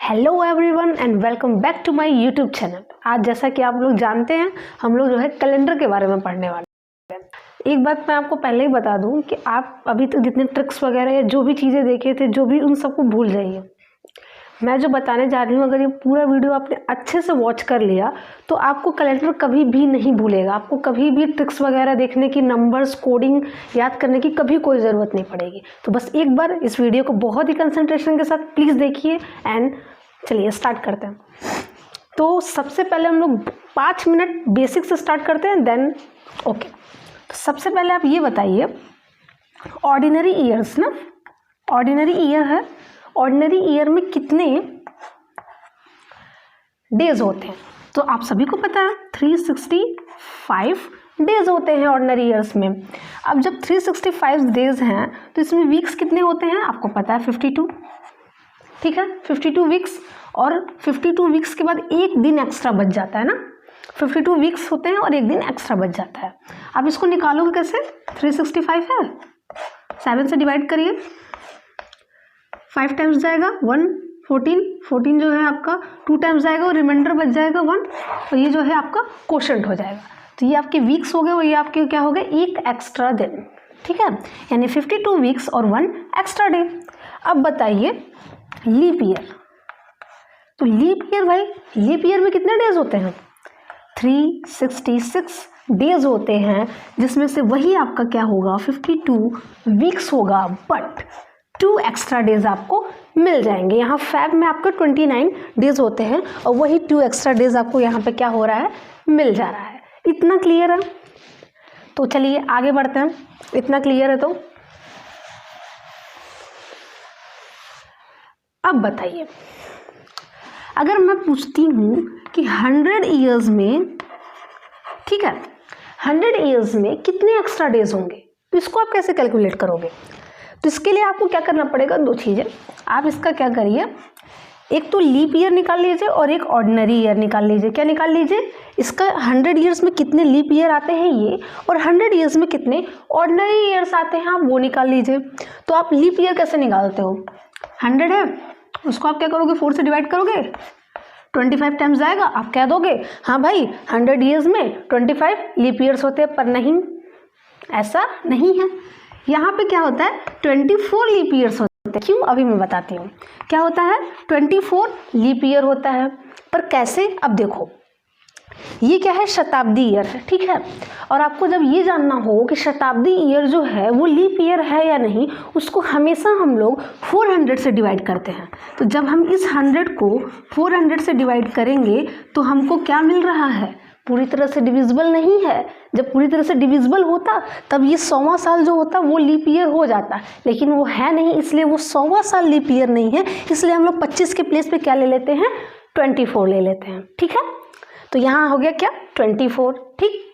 Hello everyone and welcome back to my YouTube channel. आज जैसा कि आप लोग जानते हैं हम लोग जो है कैलेंडर के बारे में पढ़ने वाले हैं। एक बात मैं आपको पहले ही बता दूं कि आप अभी तक जितने ट्रिक्स वगैरह या जो भी चीज़ें देखे थे जो भी उन सबको भूल जाइए। मैं जो बताने जा रही हूँ अगर ये पूरा वीडियो आपने अच्छे से वॉच कर लिया तो आपको कैलेंडर कभी भी नहीं भूलेगा। आपको कभी भी ट्रिक्स वगैरह देखने की, नंबर्स कोडिंग याद करने की कभी कोई ज़रूरत नहीं पड़ेगी। तो बस एक बार इस वीडियो को बहुत ही कंसंट्रेशन के साथ प्लीज़ देखिए एंड चलिए स्टार्ट करते हैं। तो सबसे पहले हम लोग 5 मिनट बेसिक से स्टार्ट करते हैं देन ओके। तो सबसे पहले आप ये बताइए, ऑर्डिनरी ईयर्स ना, ऑर्डिनरी ईयर है, ऑर्डिनरी ईयर में कितने डेज होते हैं? तो आप सभी को पता है 365 डेज होते हैं ऑर्डिनरी ईयर्स में। अब जब 365 डेज हैं तो इसमें वीक्स कितने होते हैं आपको पता है 52, ठीक है 52 वीक्स। और 52 वीक्स के बाद एक दिन एक्स्ट्रा बच जाता है ना, 52 वीक्स होते हैं और एक दिन एक्स्ट्रा बच जाता है। अब इसको निकालोगे कैसे? 365 है, 7 से डिवाइड करिए, 5 टाइम्स जाएगा 1, 14 जो है आपका 2 टाइम्स जाएगा और रिमाइंडर बच जाएगा 1 और ये जो है आपका क्वोशंट हो जाएगा। तो ये आपके वीक्स हो गए और ये आपके क्या हो गए? एक एक्स्ट्रा दिन, ठीक है, यानी 52 वीक्स और 1 एक्स्ट्रा डे। अब बताइए लीप ईयर। तो लीप ईयर भाई, लीप ईयर में कितने डेज होते हैं? 366 डेज होते हैं, जिसमें से वही आपका क्या होगा 52 वीक्स होगा, बट 2 एक्स्ट्रा डेज आपको मिल जाएंगे। यहाँ फैब में आपका 29 डेज होते हैं और वही 2 एक्स्ट्रा डेज आपको यहाँ पे क्या हो रहा है? मिल जा रहा है। इतना क्लियर है? तो चलिए आगे बढ़ते हैं। इतना क्लियर है तो अब बताइए, अगर मैं पूछती हूँ कि 100 ईयर्स में, ठीक है 100 ईयर्स में कितने एक्स्ट्रा डेज होंगे, तो इसको आप कैसे कैलकुलेट करोगे? तो इसके लिए आपको क्या करना पड़ेगा? 2 चीज़ें। आप इसका क्या करिए, एक तो लीप ईयर निकाल लीजिए और एक ऑर्डिनरी ईयर निकाल लीजिए। क्या निकाल लीजिए? इसका 100 ईयर्स में कितने लीप ईयर आते हैं ये, और 100 ईयर्स में कितने ऑर्डिनरी ईयर्स आते हैं आप वो निकाल लीजिए। तो आप लीप ईयर कैसे निकालते हो? 100 है, उसको आप क्या करोगे? 4 से डिवाइड करोगे, 25 टाइम्स जाएगा, आप कह दोगे हाँ भाई 100 ईयर्स में 25 लीप ईयर्स होते हैं, पर नहीं, ऐसा नहीं है। यहाँ पे क्या होता है? 24 लीप ईयर्स होते हैं। क्यों? अभी मैं बताती हूँ। क्या होता है? 24 लीप ईयर होता है। पर कैसे? अब देखो, ये क्या है? शताब्दी ईयर है, ठीक है। और आपको जब ये जानना हो कि शताब्दी ईयर जो है वो लीप ईयर है या नहीं, उसको हमेशा हम लोग 400 से डिवाइड करते हैं। तो जब हम इस 100 को 400 से डिवाइड करेंगे तो हमको क्या मिल रहा है? पूरी तरह से डिविजिबल नहीं है। जब पूरी तरह से डिविजिबल होता तब ये 100वां साल जो होता वो लीप ईयर हो जाता, लेकिन वो है नहीं, इसलिए वो 100वां साल लीप ईयर नहीं है। इसलिए हम लोग 25 के प्लेस पे क्या ले लेते हैं? 24 ले लेते हैं, ठीक है। तो यहाँ हो गया क्या? 24, ठीक।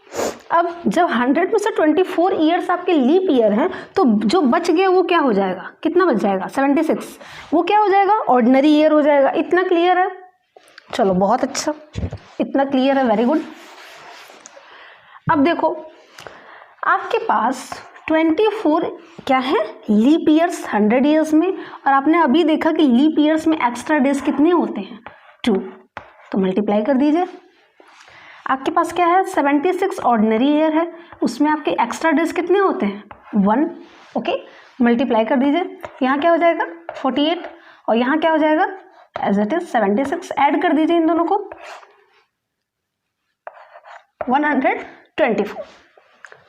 अब जब 100 में से 24 ईयर्स आपके लीप ईयर हैं तो जो बच गया वो क्या हो जाएगा? कितना बच जाएगा? 76। वो क्या हो जाएगा? ऑर्डिनरी ईयर हो जाएगा। इतना क्लियर है? चलो बहुत अच्छा, इतना क्लियर है, वेरी गुड। अब देखो, आपके पास 24 क्या है? लीप ईयर्स 100 ईयर्स में, और आपने अभी देखा कि लीप ईयर्स में एक्स्ट्रा डेज कितने होते हैं? 2। तो मल्टीप्लाई कर दीजिए। आपके पास क्या है? 76 ऑर्डिनरी ईयर है, उसमें आपके एक्स्ट्रा डेज कितने होते हैं? 1। ओके, मल्टीप्लाई कर दीजिए। यहाँ क्या हो जाएगा? 48 और यहाँ क्या हो जाएगा? As it is 76। ऐड कर दीजिए इन दोनों को, 124।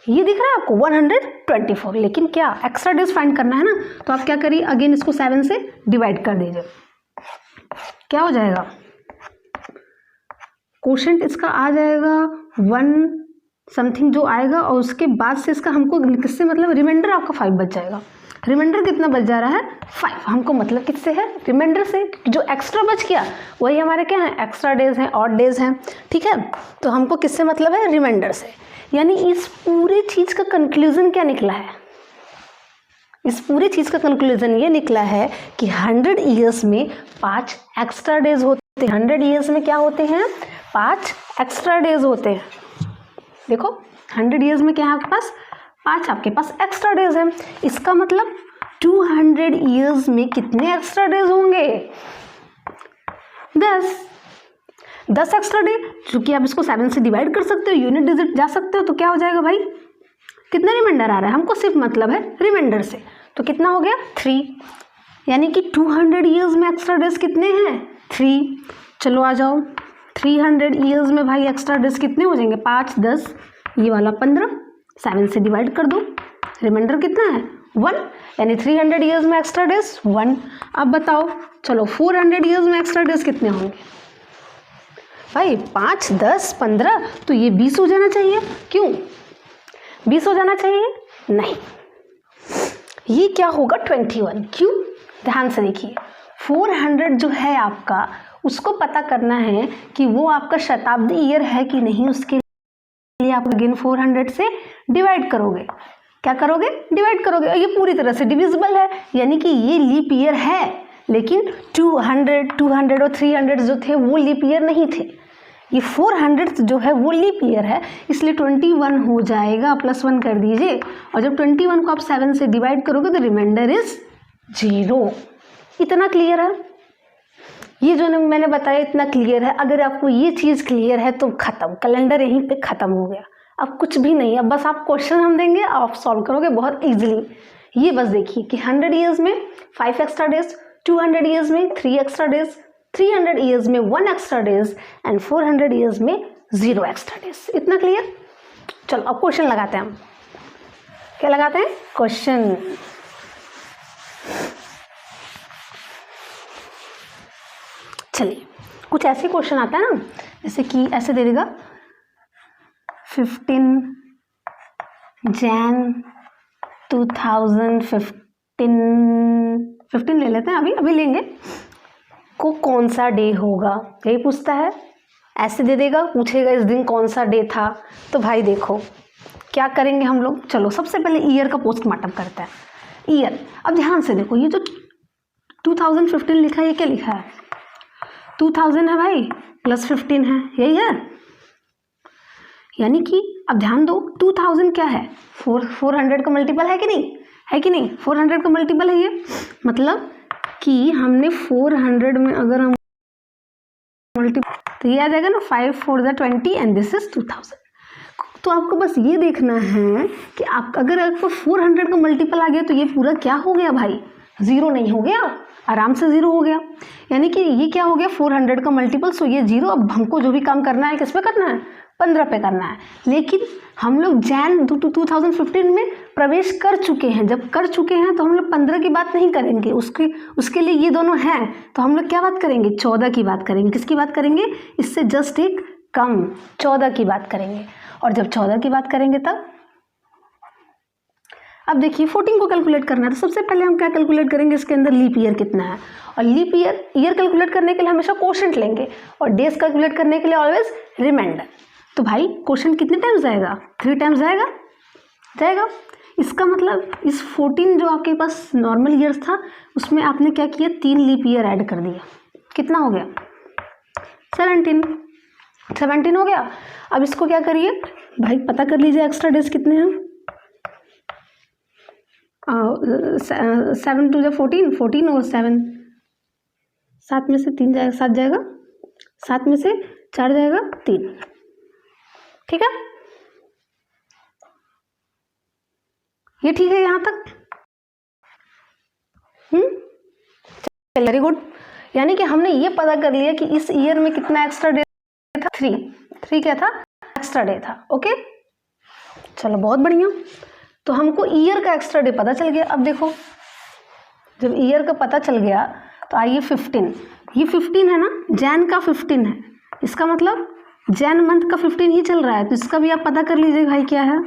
ये दिख रहा है आपको 124, लेकिन क्या एक्स्ट्रा डेज फाइंड करना है ना, तो आप क्या करिए, अगेन इसको 7 से डिवाइड कर दीजिए। क्या हो जाएगा? क्वोशंट इसका आ जाएगा 1 समथिंग जो आएगा, और उसके बाद से इसका हमको किससे मतलब? रिमाइंडर आपका 5 बच जाएगा। रिमाइंडर कितना बच जा रहा है? 5। हमको मतलब किससे है? रिमाइंडर से। जो एक्स्ट्रा बच गया वही हमारे क्या है? एक्स्ट्रा डेज हैं, ऑड डेज हैं, ठीक है। तो हमको किससे मतलब है? रिमाइंडर से। यानी इस पूरी चीज़ का कंक्लूजन क्या निकला है? इस पूरी चीज़ का कंक्लूजन ये निकला है कि 100 ईयर्स में 5 एक्स्ट्रा डेज होते हैं। 100 ईयर्स में क्या होते हैं? 5 एक्स्ट्रा डेज होते हैं। देखो 100 ईयर्स में क्या है आपके पास? 5 आपके पास एक्स्ट्रा डेज हैं। इसका मतलब 200 ईयर्स में कितने एक्स्ट्रा डेज होंगे? 10 एक्स्ट्रा डे, चूंकि आप इसको 7 से डिवाइड कर सकते हो, यूनिट डिजिट जा सकते हो, तो क्या हो जाएगा भाई, कितना रिमाइंडर आ रहा है, हमको सिर्फ मतलब है रिमाइंडर से, तो कितना हो गया 3, यानी कि 200 ईयर्स में एक्स्ट्रा डेज कितने हैं 3। चलो आ जाओ, 300 ईयर्स में भाई एक्स्ट्रा डेज कितने हो जाएंगे, 5 10, ये वाला 15, 7 से डिवाइड कर दो, रिमाइंडर कितना है 1, यानी 300 ईयर्स में एक्स्ट्रा डेज 1। अब बताओ, चलो 400 ईयर्स में एक्स्ट्रा डेज कितने होंगे भाई, 5 10 15, तो ये 20 हो जाना चाहिए, क्यों 20 हो जाना चाहिए, नहीं, ये क्या होगा 21, क्यों, ध्यान से देखिए, 400 जो है आपका, उसको पता करना है कि वो आपका शताब्दी ईयर है कि नहीं, उसके लिए आप अगेन 400 से डिवाइड करोगे, क्या करोगे, डिवाइड करोगे, और ये पूरी तरह से डिविजिबल है, यानी कि ये लीप ईयर है, लेकिन 200 और 300 जो थे वो लीप ईयर नहीं थे, ये 400 जो है वो लीप ईयर है, इसलिए 21 हो जाएगा, +1 कर दीजिए, और जब 21 को आप 7 से डिवाइड करोगे तो रिमाइंडर इज 0। इतना क्लियर है, ये जो मैंने बताया इतना क्लियर है। अगर आपको ये चीज़ क्लियर है तो खत्म, कैलेंडर यहीं पे ख़त्म हो गया, अब कुछ भी नहीं, अब बस आप क्वेश्चन हम देंगे, आप सॉल्व करोगे बहुत इजीली। ये बस देखिए कि 100 ईयर्स में 5 एक्स्ट्रा डेज, 200 ईयर्स में 3 एक्स्ट्रा डेज, 300 ईयर्स में 1 एक्स्ट्रा डेज, एंड 400 ईयर्स में 0 एक्स्ट्रा डेज। इतना क्लियर। चलो अब क्वेश्चन लगाते हैं हम, क्या लगाते हैं, क्वेश्चन। चलिए कुछ ऐसे क्वेश्चन आता है ना, जैसे कि ऐसे दे देगा 15 Jan 2015 ले लेते हैं, अभी लेंगे, को कौन सा डे होगा, यही पूछता है, ऐसे दे देगा, पूछेगा इस दिन कौन सा डे था, तो भाई देखो क्या करेंगे हम लोग। चलो सबसे पहले ईयर का पोस्टमार्टम करते हैं। ईयर, अब ध्यान से देखो, ये जो 2015 लिखा है, ये क्या लिखा है, 2000 है भाई, +15 है, यही है, यानी कि अब ध्यान दो, 2000 क्या है, 400 का मल्टीपल है कि नहीं, है कि नहीं, 400 का मल्टीपल है ये, मतलब कि हमने 400 में अगर हम मल्टीपल, तो ये आ जाएगा ना 5 4 20 एंड दिस इज 2000। तो आपको बस ये देखना है कि आप अगर आपको 400 का मल्टीपल आ गया तो ये पूरा क्या हो गया भाई, 0 नहीं हो गया, आराम से 0 हो गया, यानी कि ये क्या हो गया 400 का मल्टीपल, सो ये 0। अब हमको जो भी काम करना है किस पे करना है, 15 पे करना है, लेकिन हम लोग जैन 2015 में प्रवेश कर चुके हैं, जब कर चुके हैं तो हम लोग 15 की बात नहीं करेंगे, उसके लिए ये दोनों हैं, तो हम लोग क्या बात करेंगे, 14 की बात करेंगे। किसकी बात करेंगे, इससे जस्ट एक कम 14 की बात करेंगे, और जब 14 की बात करेंगे तब अब देखिए 14 को कैलकुलेट करना है, तो सबसे पहले हम क्या कैलकुलेट करेंगे, इसके अंदर लीप ईयर कितना है, और लीप ईयर कैलकुलेट करने के लिए हमेशा कोशेंट लेंगे, और डेज कैलकुलेट करने के लिए ऑलवेज रिमाइंडर। तो भाई कोशेंट कितने टाइम्स जाएगा, 3 टाइम्स जाएगा। इसका मतलब इस 14 जो आपके पास नॉर्मल ईयर्स था उसमें आपने क्या किया, 3 लीप ईयर ऐड कर दिया, कितना हो गया 17 हो गया। अब इसको क्या करिए भाई, पता कर लीजिए एक्स्ट्रा डेज कितने हैं, 7 2 14 और 7, 7 में से 3 जाएगा, 7 जाएगा, 7 में से 4 जाएगा 3, ठीक है, ये ठीक है यहाँ तक, वेरी गुड। यानी कि हमने ये पता कर लिया कि इस ईयर में कितना एक्स्ट्रा डे था, 3 क्या था, एक्स्ट्रा डे था, ओके। चलो बहुत बढ़िया, तो हमको ईयर का एक्स्ट्रा डे पता चल गया। अब देखो जब ईयर का पता चल गया तो आइए 15, ये 15 है ना, जैन का 15 है, इसका मतलब जैन मंथ का 15 ही चल रहा है, तो इसका भी आप पता कर लीजिए भाई क्या है,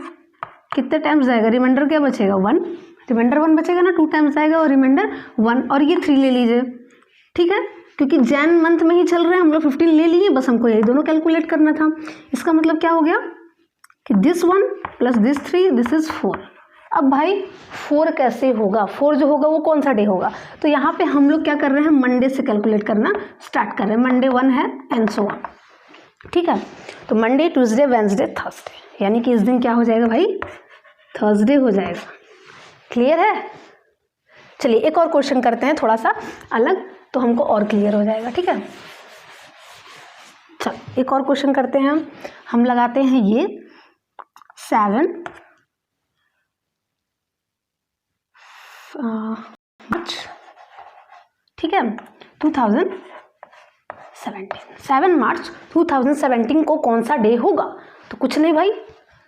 कितने टाइम्स जाएगा, रिमाइंडर क्या बचेगा 1, रिमाइंडर 1 बचेगा ना, 2 टाइम्स आएगा और रिमाइंडर 1, और ये 3 ले लीजिए, ठीक है, क्योंकि जैन मंथ में ही चल रहे हैं हम लोग, 15 ले लिए, बस हमको यही दोनों कैलकुलेट करना था। इसका मतलब क्या हो गया कि this 1 plus this 3, this is 4। अब भाई 4 कैसे होगा, 4 जो होगा वो कौन सा डे होगा, तो यहाँ पे हम लोग क्या कर रहे हैं, मंडे से कैलकुलेट करना स्टार्ट कर रहे हैं, मंडे 1 है एंड सो ऑन, ठीक है। तो मंडे, ट्यूसडे, वेंसडे, थर्सडे, यानी कि इस दिन क्या हो जाएगा भाई, थर्सडे हो जाएगा। क्लियर है। चलिए एक और क्वेश्चन करते हैं थोड़ा सा अलग, तो हमको और क्लियर हो जाएगा, ठीक है। चलो एक और क्वेश्चन करते हैं हम लगाते हैं ये 7 मार्च, ठीक है, 2017। 7 मार्च 2017 को कौन सा डे होगा? तो कुछ नहीं भाई,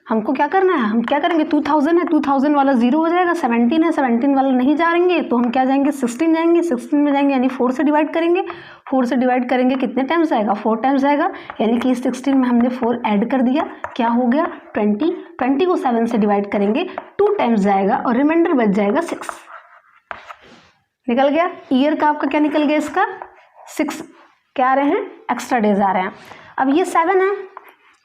हमको क्या करना है, हम क्या करेंगे, 2000 है, 2000 वाला 0 हो जाएगा, 17 है, 17 वाला नहीं जाएंगे तो हम क्या जाएंगे, 16 जाएंगे, 16 में जाएंगे यानी 4 से डिवाइड करेंगे, 4 से डिवाइड करेंगे कितने टाइम्स आएगा, 4 टाइम्स आएगा, यानी कि 16 में हमने 4 ऐड कर दिया, क्या हो गया 20, 20 को 7 से डिवाइड करेंगे 2 टाइम्स जाएगा और रिमाइंडर बच जाएगा 6, निकल गया। ईयर का आपका क्या निकल गया, इसका 6 क्या आ रहे हैं, एक्स्ट्रा डेज आ रहे हैं। अब ये 7 है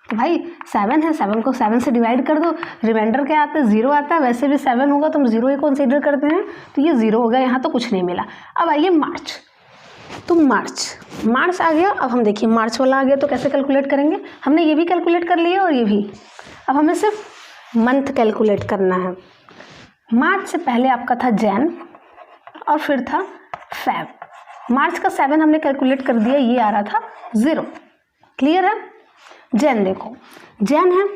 तो भाई 7 है, 7 को 7 से डिवाइड कर दो, रिमाइंडर क्या आता है, 0 आता है, वैसे भी 7 होगा तो हम 0 ही कंसीडर करते हैं, तो ये 0 हो गया, यहाँ तो कुछ नहीं मिला। अब आइए मार्च, तो मार्च आ गया। अब हम देखिए मार्च वाला आ गया तो कैसे कैलकुलेट करेंगे, हमने ये भी कैलकुलेट कर लिया और ये भी, अब हमें सिर्फ मंथ कैलकुलेट करना है। मार्च से पहले आपका था जैन और फिर था फेब, मार्च का 7 हमने कैलकुलेट कर दिया, ये आ रहा था 0, क्लियर है। जैन देखो, जैन है,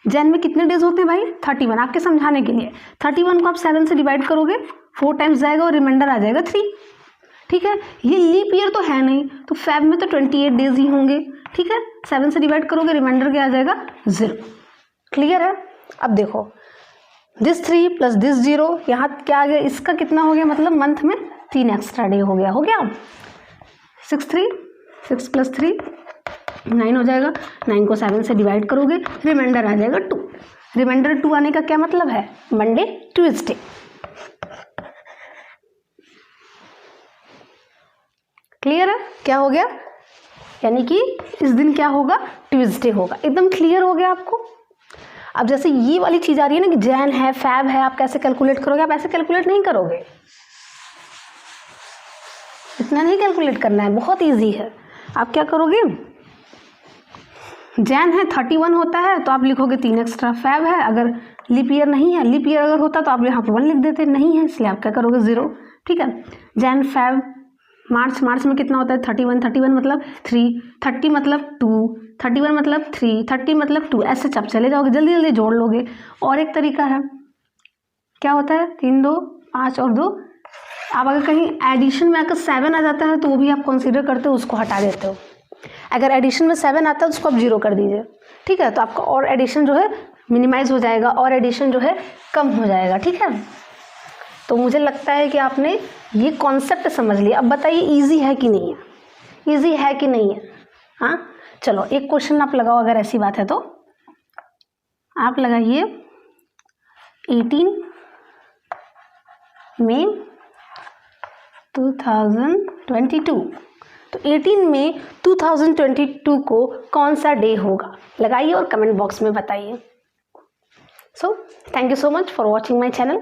जैन में कितने डेज होते हैं भाई, 31, आपके समझाने के लिए 31 को आप 7 से डिवाइड करोगे 4 टाइम्स जाएगा और रिमाइंडर आ जाएगा 3, ठीक है। ये लीप ईयर तो है नहीं तो फेब में तो 28 डेज ही होंगे, ठीक है, 7 से डिवाइड करोगे रिमाइंडर क्या आ जाएगा 0, क्लियर है। अब देखो दिस 3 प्लस दिस 0, यहाँ क्या आ गया, इसका कितना हो गया, मतलब मंथ में 3 एक्स्ट्रा डे हो गया 6 प्लस 3 9 हो जाएगा, 9 को 7 से डिवाइड करोगे रिमाइंडर आ जाएगा 2, रिमाइंडर 2 आने का क्या मतलब है, मंडे ट्यूसडे, क्लियर है, क्या हो गया, यानी कि इस दिन क्या होगा, ट्यूसडे होगा, एकदम क्लियर हो गया आपको। अब जैसे ये वाली चीज आ रही है ना कि जैन है, फैब है, आप कैसे कैलकुलेट करोगे, आप ऐसे कैलकुलेट नहीं करोगे, इतना नहीं कैलकुलेट करना है, बहुत इजी है। आप क्या करोगे, जैन है 31 होता है तो आप लिखोगे 3 एक्स्ट्रा, फैब है, अगर लीप ईयर नहीं है, लीप ईयर अगर होता तो आप यहाँ पर 1 लिख देते, नहीं है इसलिए आप क्या करोगे 0, ठीक है। जैन फैब मार्च में कितना होता है 31 मतलब 3, 30 मतलब 2, 31 मतलब 3, 30 मतलब 2, ऐसे आप चले जाओगे, जल्दी जल्दी जोड़ लोगे। और एक तरीका है, क्या होता है 3 2 5 और 2, आप अगर कहीं एडिशन में अगर 7 आ जाता है तो वो भी आप कंसीडर करते हो, उसको हटा देते हो, अगर एडिशन में 7 आता है तो उसको आप 0 कर दीजिए, ठीक है, तो आपका और एडिशन जो है मिनिमाइज हो जाएगा और एडिशन जो है कम हो जाएगा, ठीक है। तो मुझे लगता है कि आपने ये कॉन्सेप्ट समझ लिया। अब बताइए इजी है कि नहीं है, इजी है कि नहीं है, हाँ। चलो एक क्वेश्चन आप लगाओ, अगर ऐसी बात है तो आप लगाइए 18 मई 2022, तो 18 मई 2022 को कौन सा डे होगा, लगाइए और कमेंट बॉक्स में बताइए। So thank you so much for watching my channel.